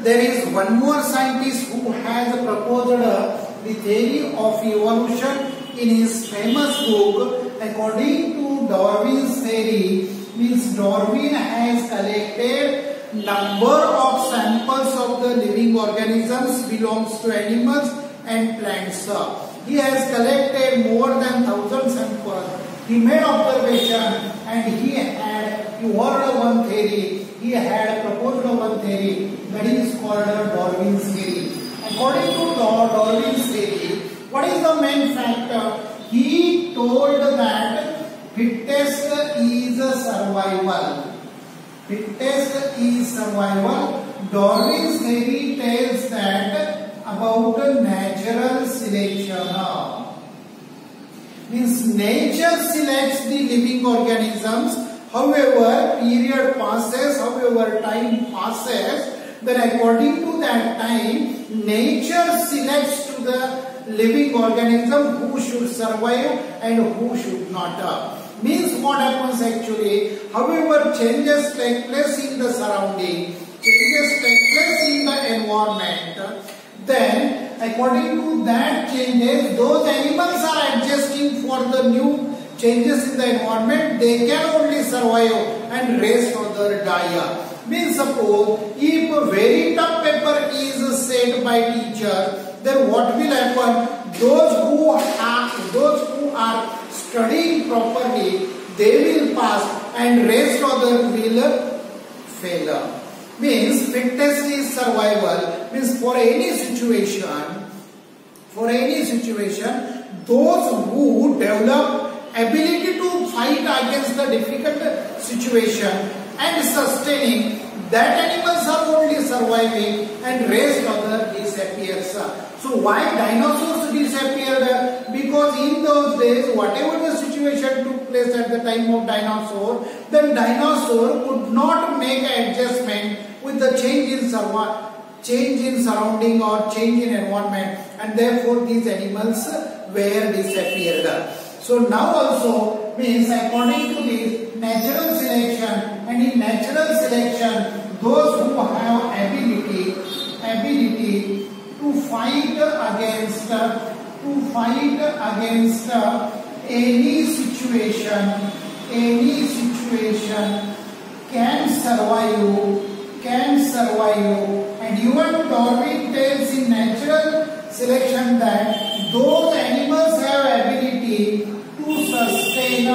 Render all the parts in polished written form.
there is one more scientist who has proposed the theory of evolution in his famous book. According to Darwin's theory, means Darwin has collected number of samples of the living organisms belongs to animals and plants. He has collected more than 1,000 samples. He made observation and he heard one theory. He had proposed one theory that is called Darwin's theory. According to Darwin's theory, what is the main factor? He told that fittest is survival. Fittest is survival. Darwin's theory tells that about natural selection. Means nature selects the living organisms. However, period passes, however time passes, then according to that time, nature selects to the living organism who should survive and who should not. Means what happens actually, however changes take place in the surrounding, changes take place in the environment, then according to that changes, those animals are adjusting for the new changes in the environment. They can only survive and rest other die. Means suppose if a very tough paper is set by teacher, then what will happen? Those who are studying properly, they will pass and rest other will fail. Means fittest is survival. Means for any situation, those who develop ability to fight against the difficult situation and sustaining, that animals are only surviving and rest other disappears. So why dinosaurs disappeared? Because in those days, whatever the situation took place at the time of dinosaur, then dinosaur could not make an adjustment with the change in surrounding or change in environment, and therefore these animals were disappeared. So now also means according to this natural selection, and in natural selection, those who have ability to fight against any situation can survive, and even Darwin tells in natural selection that those animals have ability to sustain.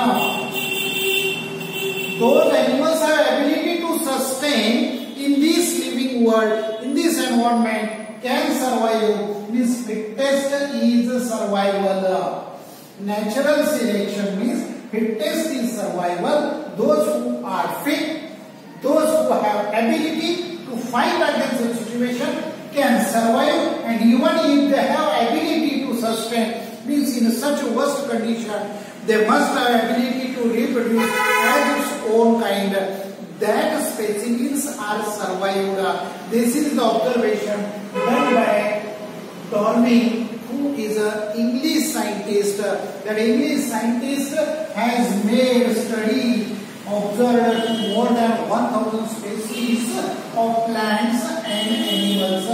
Those animals have ability to sustain in this living world, in this environment, can survive. Means fittest is survival. Natural selection means fittest is survival. Those who are fit, those who have ability to fight against the situation can survive, and even if they have ability to sustain, means in such a worst condition, they must have ability to reproduce as its own kind. That specimens are survived. This is the observation done by Darwin, who is an English scientist. That English scientist has made study, observed more than 1,000 species of plants and animals,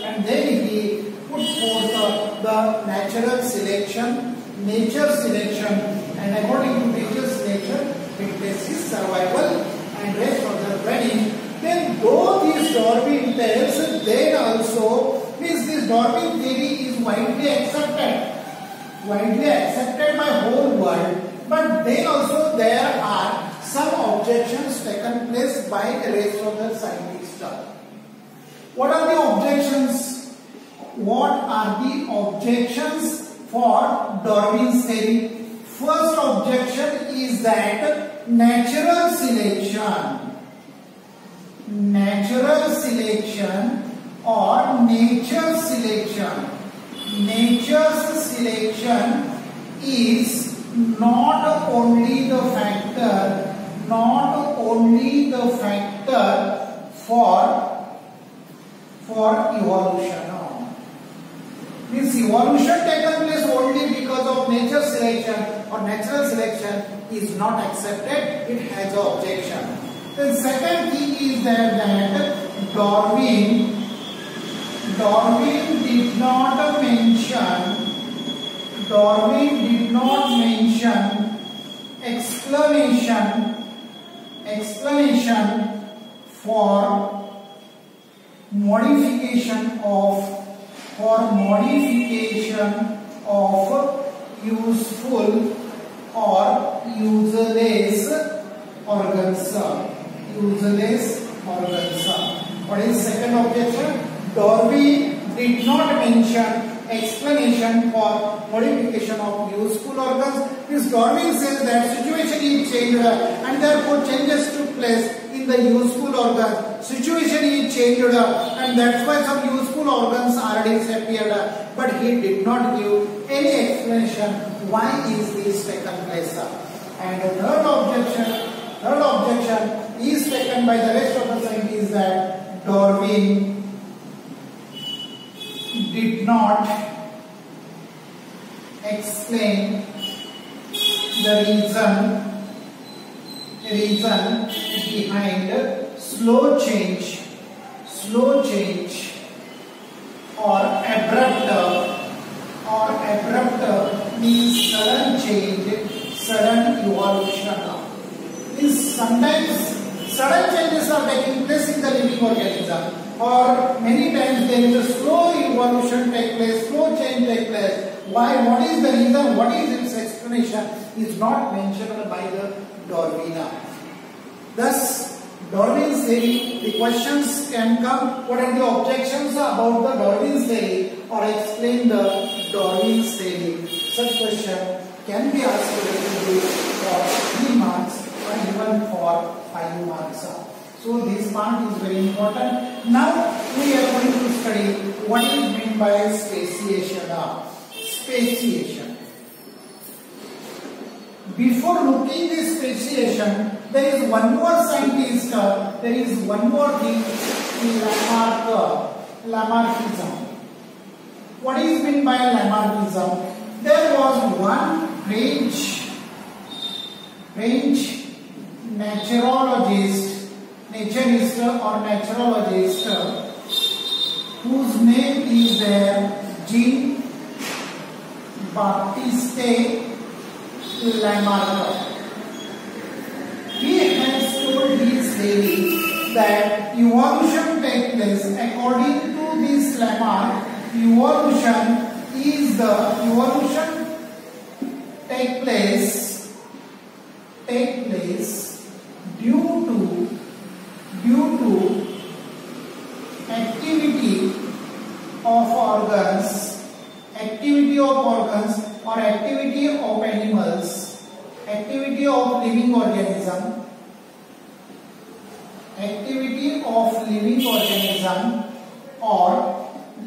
and then he put forth the natural selection, nature selection, and according to nature selection, fitness is survival and rest of the running. Then though this Darwin tells, then also means this Darwin theory is widely accepted by whole world, but then also there are some objections taken place by the rest of the scientists. What are the objections? What are the objections for Darwin's theory? First objection is that natural selection or nature's selection is not only the factor for evolution. Means evolution taken place only because of nature selection or natural selection is not accepted. It has an objection. The second thing is that Darwin Darwin did not mention explanation for modification of useful or useless organs. What is second objection? Darwin did not mention explanation for modification of useful organs. Means Darwin says that situation is changed and therefore changes took place in the useful organs. Situation is changed and that's why some useful organs are disappeared. But he did not give any explanation why is this taken place. And the third objection is taken by the rest of the scientists that Darwin did not explain the reason behind slow change or abrupt means sudden change, sudden evolution. Means sometimes sudden changes are taking place in the living organism, or many times there is a slow evolution take place, slow change take place. Why? What is the reason? What is its explanation? Is not mentioned by the Darwin. Thus, Darwin's theory, the questions can come. What are the objections about the Darwin's theory, or explain the Darwin's theory? Such question can be asked for 3 marks or even for 5 marks. So this part is very important. Now we are going to study what is meant by speciation. Before looking at speciation, there is one more scientist, there is one more thing, Lamarckism. What is meant by Lamarckism? There was one French naturalist whose name is Jean-Baptiste Lamarck. He has told his theory that evolution takes place. According to this Lamarck, evolution take place due to activity of organs or activity of animals, activity of living organism or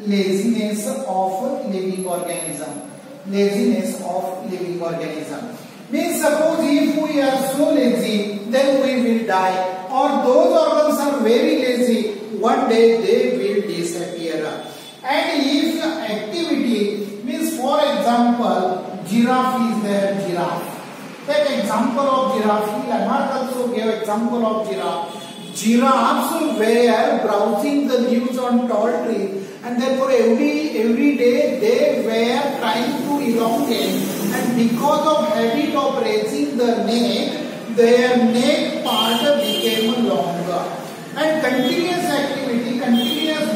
laziness of living organism. Means suppose if we are so lazy, then we will die, or those organs are very lazy, one day they will disappear. And if activity means, for example, giraffe is there, giraffe. Take example of giraffe. Lamarck also gave example of giraffe. Giraffes were browsing the leaves on tall trees, and therefore every day they were trying to elongate, and because of habit of raising the neck, their neck part became longer. And continuous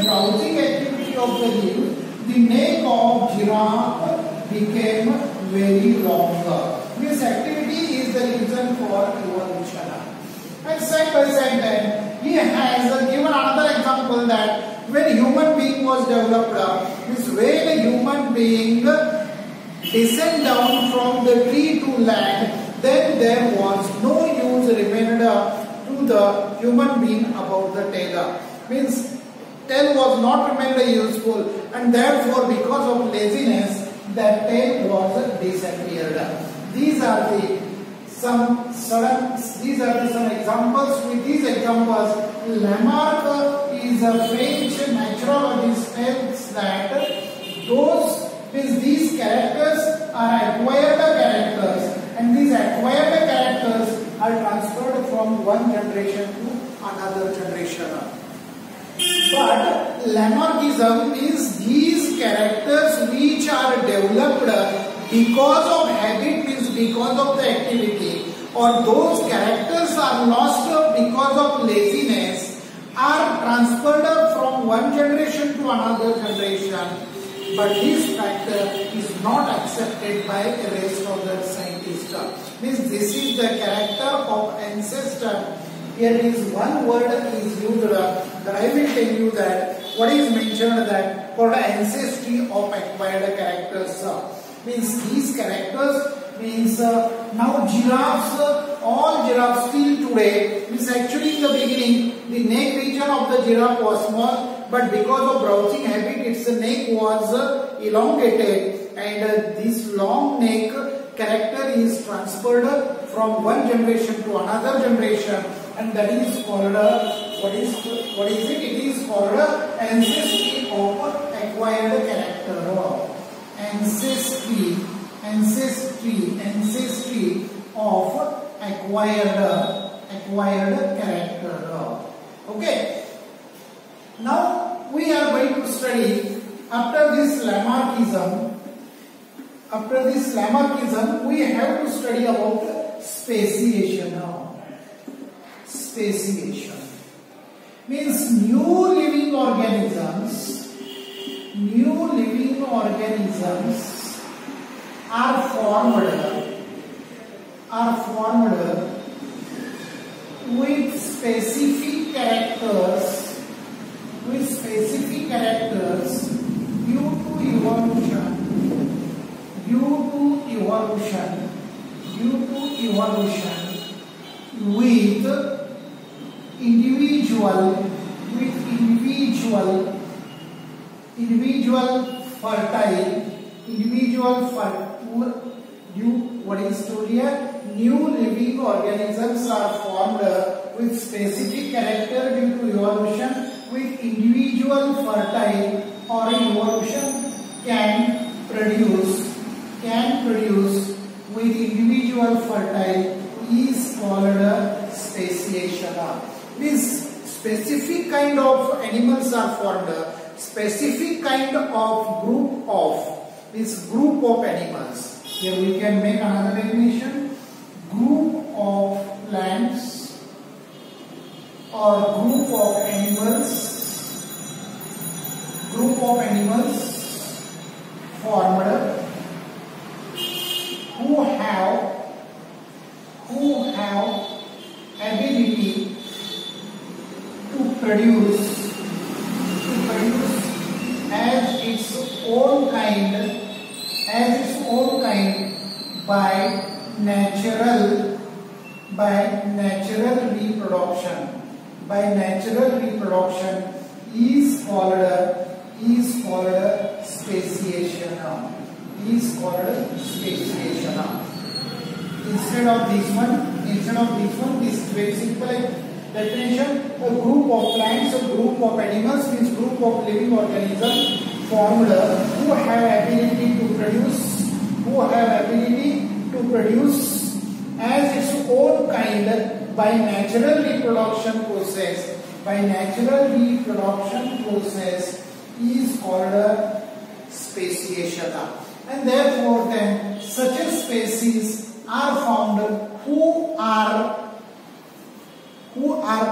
browsing activity of the leaves, the neck of giraffe became very longer. This activity is the reason for evolution. And side by side then, he has given another example that when human being was developed, means when a human being descend down from the tree to land, then there was no use remained to the human being about the tail. Means tail was not remained useful, and therefore because of laziness that tail was disappeared. These are some examples. With these examples, Lamarck is a French naturalist, tells that these characters are acquired characters, and these acquired characters are transferred from one generation to another generation. But Lamarckism means these characters which are developed because of habit, means because of the activity, or those characters are lost because of laziness, are transferred from one generation to another generation. But this factor is not accepted by the rest of the scientists. Means this is the character of ancestor. Here is one word is used that I will tell you that what is mentioned that for the ancestry of acquired characters. Means these characters means now giraffes, all giraffes till today, means actually in the beginning the neck region of the giraffe was small, but because of browsing habit its neck was elongated, and this long neck character is transferred from one generation to another generation, and that is called what is it? It is called ancestry of acquired character. Ancestry of acquired character. Okay. Now we are going to study after this Lamarckism. After this Lamarckism, we have to study about speciation now. Speciation means new living organisms are formed with specific characters due to evolution with what is told here, new living organisms are formed with specific character due to evolution with individual fertile, or evolution can produce with individual fertile is called speciation. This specific kind of animals are formed, specific kind of group of animals. Here we can make another definition: group of plants or group of animals formed who have ability to produce as its own kind by natural reproduction is called speciation. Instead of this one, this is very simple definition: a group of plants, a group of animals, means group of living organisms formed who have ability to produce as its own kind by natural reproduction process. Is called speciation. And therefore then such a species are found who are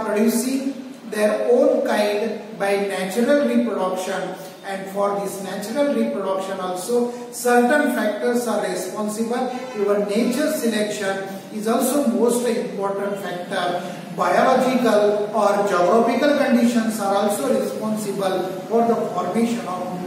producing their own kind by natural reproduction, and for this natural reproduction also certain factors are responsible. Your nature selection is also most important factor. Biological or geographical conditions are also responsible for the formation of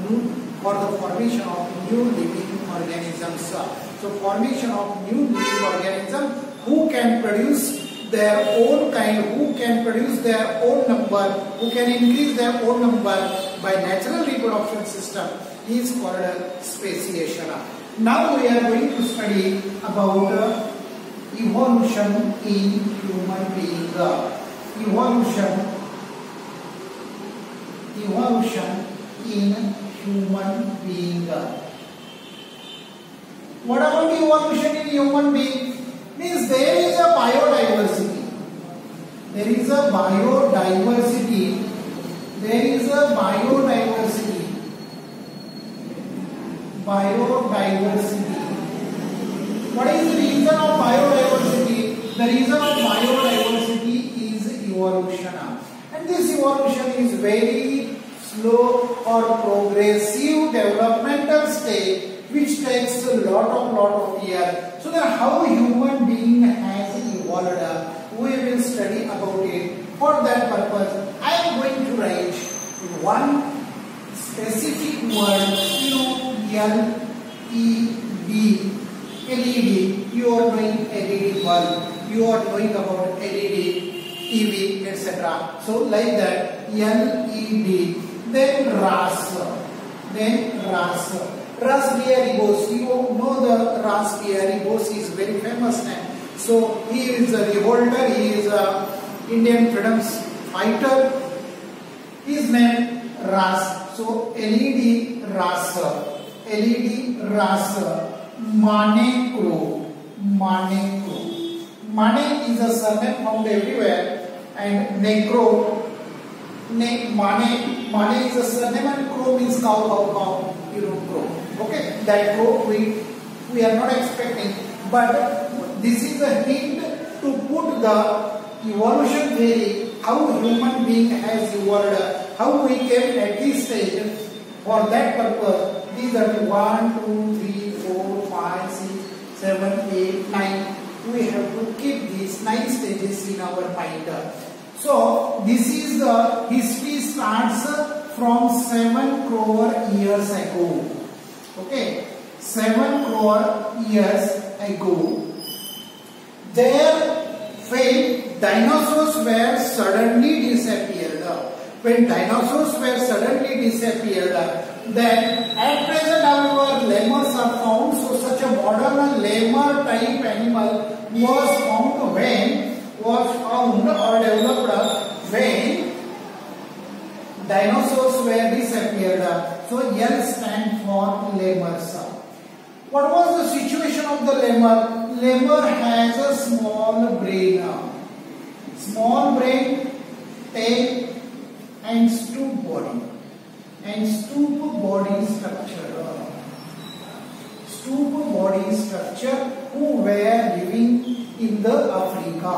new living organisms. So formation of new living organisms who can produce their own kind, who can produce their own number, who can increase their own number by natural reproduction system is called speciation. Now we are going to study about evolution in human being. Evolution in human being. What about evolution in human being? Means there is a biodiversity. There is a biodiversity biodiversity. What is the reason of biodiversity? The reason of biodiversity is evolution. And this evolution is very slow or progressive developmental stage which takes a lot of years. So that how human being has evolved, we will study about it. For that purpose, I am going to write one specific word, LED. You are knowing LED bulb, you are knowing about LED, TV, etc. So like that, LED. Then Raspberry Bose. You know the Raspberry Bose is very famous name. So he is a revolter, he is a Indian freedom fighter. His name Ras. So LED Ras. Mane Crow. Mane is a surname found everywhere, and Necro. Mane is a surname, and Crow means cow. You know, crow. Okay, that crow we are not expecting, but this is a hint to put the evolution theory, how human being has evolved, how we came at this stage. For that purpose, these are the 1, 2, 3, 4, 5, 6, 7, 8, 9. We have to keep these 9 stages in our mind. So this is the history starts from 7 crore years ago. Okay, 7 crore years ago. There, when dinosaurs were suddenly disappeared. When dinosaurs were suddenly disappeared, then at present however lemurs are found. So such a modern lemur type animal was found or developed when dinosaurs were disappeared. So L stand for lemurs. What was the situation of the lemur? Lemur has a small brain, tail and stoop body. Stoop body structure who were living in the Africa.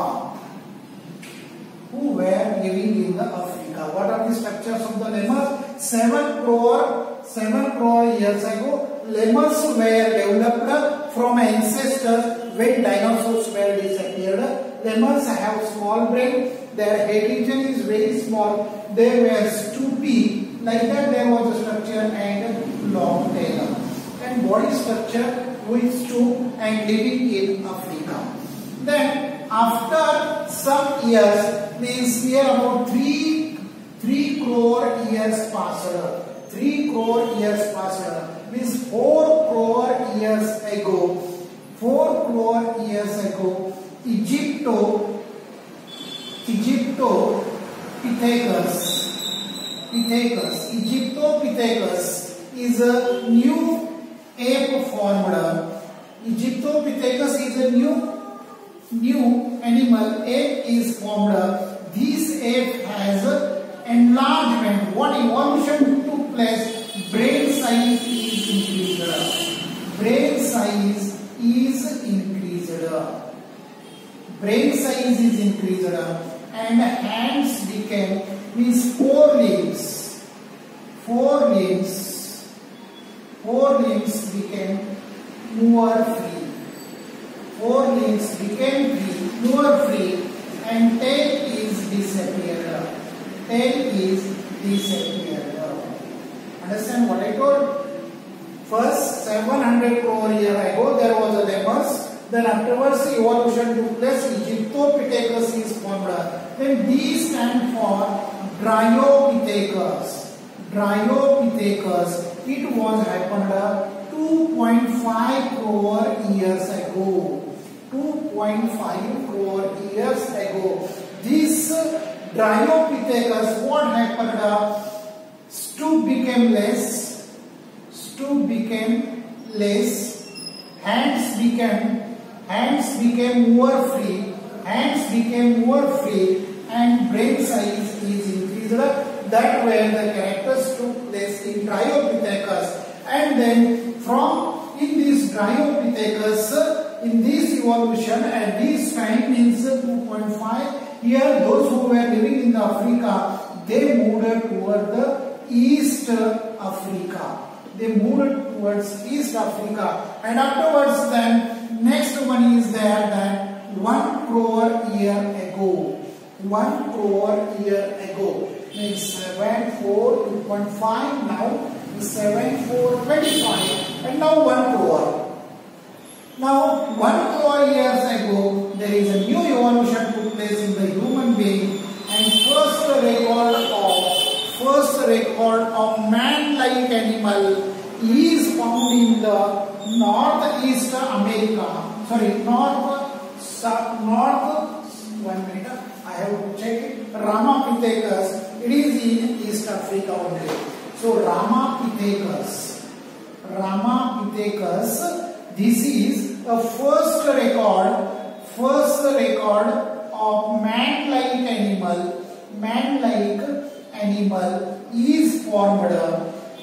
What are the structures of the lemurs? 7 crore years ago, lemurs were developed from ancestors when dinosaurs were disappeared. Lemurs have small brain, their head region is very small, they were stoopy, like that there was a structure and long tail. And body structure with stoop and living in Africa. Then after some years, means here about 3 crore years passed. 3 crore years passed, means 4 crore years ago. 4 crore years ago, Egyptopithecus is a new ape formed. Egyptopithecus is a new animal, ape is formed. This ape has enlargement. What evolution took place? Brain size is increased. And hands became, means 4 limbs. 4 limbs became more free. 4 limbs became more free, and tail is disappeared. Understand what I told? First 700 crore years ago there was a lemurs. Then afterwards evolution took place. Egyptopithecus is formed. Then these stand for Dryopithecus. It was happened 2.5 crore years ago. 2.5 crore years ago. This Dryopithecus, what happened? Stoop became less. Hands became more free. And brain size is increased. That where the characters took place in Dryopithecus. And then from in this Dryopithecus, in this evolution at this time means 2.5, here those who were living in the Africa, they moved toward the East Africa. They moved towards East Africa, and afterwards then next one is there that 1 crore year ago. 1 crore year ago means 7, 4, 2.5, now 7, 4, 25, and now 1 crore. Now 1 crore years ago there is a new evolution took place in the human being, and first record of man-like animal is found in the Northeast America. Sorry, one minute, I have to check it. Ramapithecus, it is in East Africa only. So Ramapithecus, this is the first record of man-like animal is formed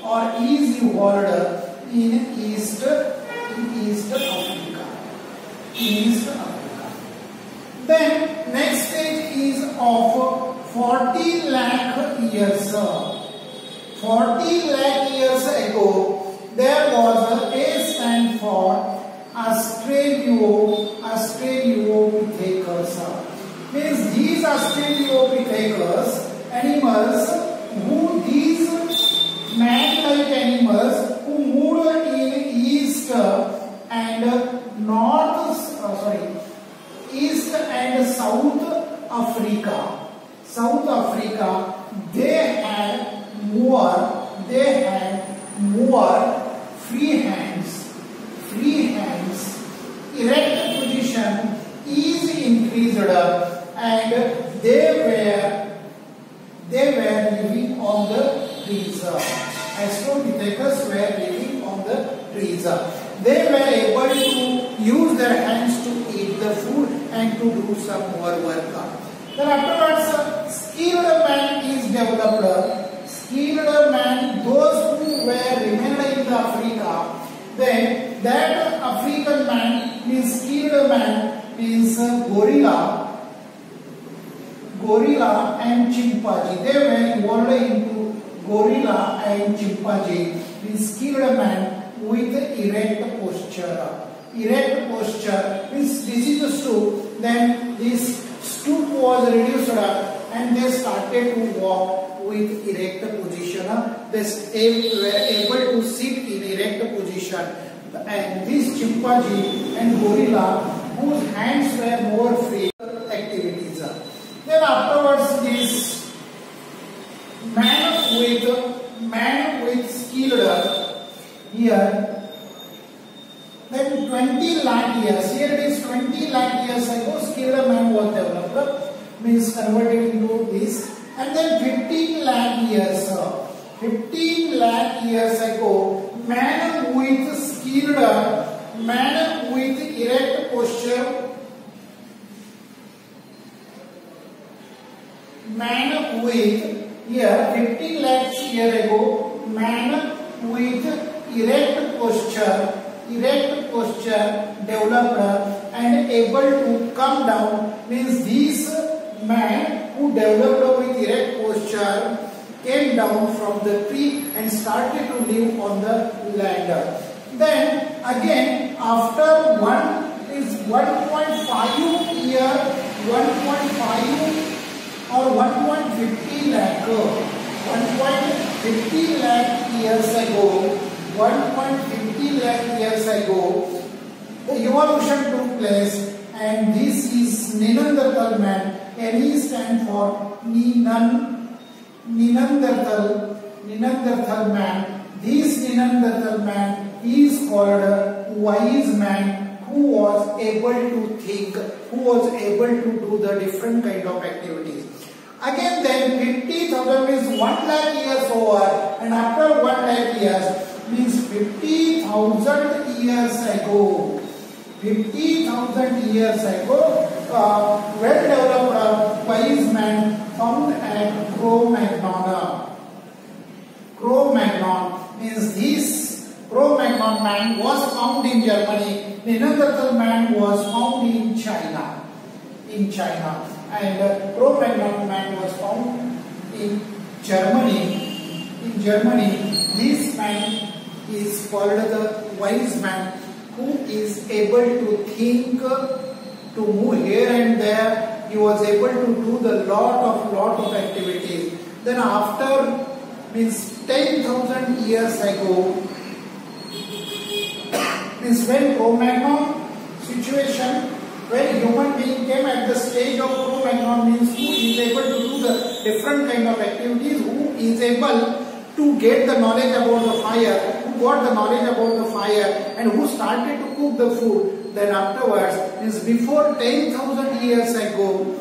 or is evolved in East Africa. Then next stage is of 40 lakh years. 40 lakh years ago, there was a stand for Australopithecus. Means these Australopithecus animals, who these man-like animals who moved in East and East and South Africa, they had more free hands, erect position is increased, and they were living on the trees. Australopithecus were living on the trees. They were able to use their hands to eat the food and to do some more work. Then afterwards, skilled man is developed. Skilled man, those who were remained in the Africa, then that African man means skilled man means gorilla and chimpanzee. They were evolved into gorilla and chimpanzee, means skilled man with erect posture. Erect posture means this is the stoop. Then this stoop was reduced and they started to walk with erect position. They were able to sit in erect position. And this chimpanzee and gorilla, whose hands were more free activities. Then afterwards, this man with skilled here. Then 20 lakh years. Here it is 20 lakh years ago. Skilled man was developed, means converted into this. And then 15 lakh years. 15 lakh years ago, man with skilled, man with erect posture, man with, here 15 lakhs year ago, man with erect posture developed and able to come down, means this man who developed with erect posture came down from the tree and started to live on the land. Then again after 1.5 year, 1.5 or 1.50 lakh, 1.50 lakh years ago, 1.50 lakh years ago, the evolution took place, and this is Neanderthal man. NE stand for Neanderthal man. This Neanderthal man is called wise man, who was able to think, who was able to do the different kind of activities. Again then 50,000 means 1 lakh years over, and after 1 lakh years means 50,000 years ago. 50,000 years ago, well-developed wise man found at Cro-Magnon. Cro-Magnon means this Cro-Magnon man was found in Germany. Neanderthal man was found in China. And Cro-Magnon man was found in Germany. This man is called the wise man, who is able to think, to move here and there. He was able to do the lot of activities. Then after, means 10,000 years ago, means when Cro-Magnon situation, when human being came at the stage of Cro-Magnon, means who is able to do the different kind of activities, who is able to get the knowledge about the fire, who got the knowledge about the fire, and who started to cook the food. Then afterwards, means before 10,000 years ago,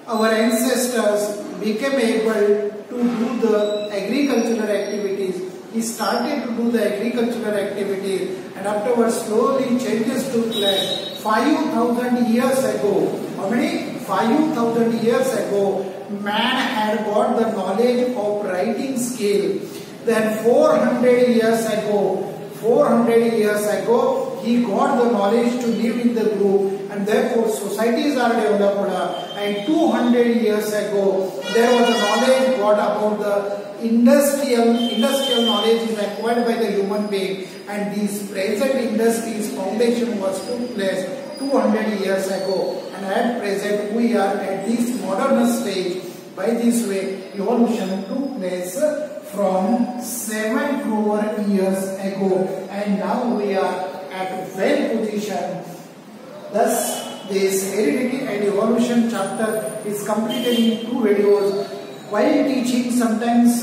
our ancestors became able to do the agricultural activities. He started to do the agricultural activities, and afterwards slowly changes took place. 5,000 years ago, how many? 5,000 years ago, man had got the knowledge of writing skill. Then 400 years ago, he got the knowledge to live in the group, and therefore societies are developed. And 200 years ago, there was a knowledge got about the industrial knowledge is acquired by the human being, and this present industry's foundation was took place 200 years ago. And at present, we are at this modern stage. By this way, evolution took place from 7 crore years ago, and now we are at well position. Thus, this heredity and evolution chapter is completed in 2 videos. While teaching, sometimes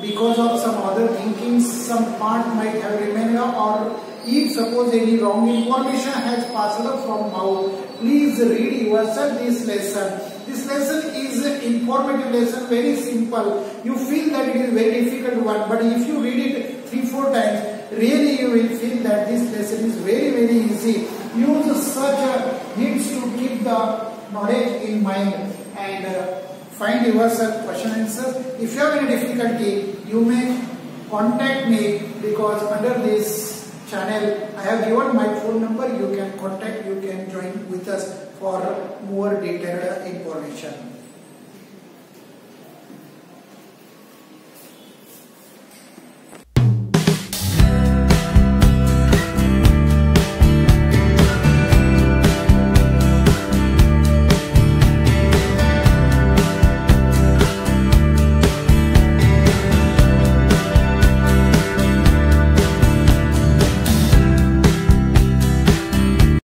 because of some other thinking, some part might have remained, or if suppose any wrong information has passed from mouth, please read yourself this lesson. This lesson is an informative lesson, very simple. You feel that it is very difficult one, but if you read it 3-4 times, really you will feel that this lesson is very easy. Use such hints to keep the knowledge in mind, and find yourself question answers. If you have any difficulty, you may contact me, because under this channel I have given my phone number. You can contact, you can join with us for more detailed information.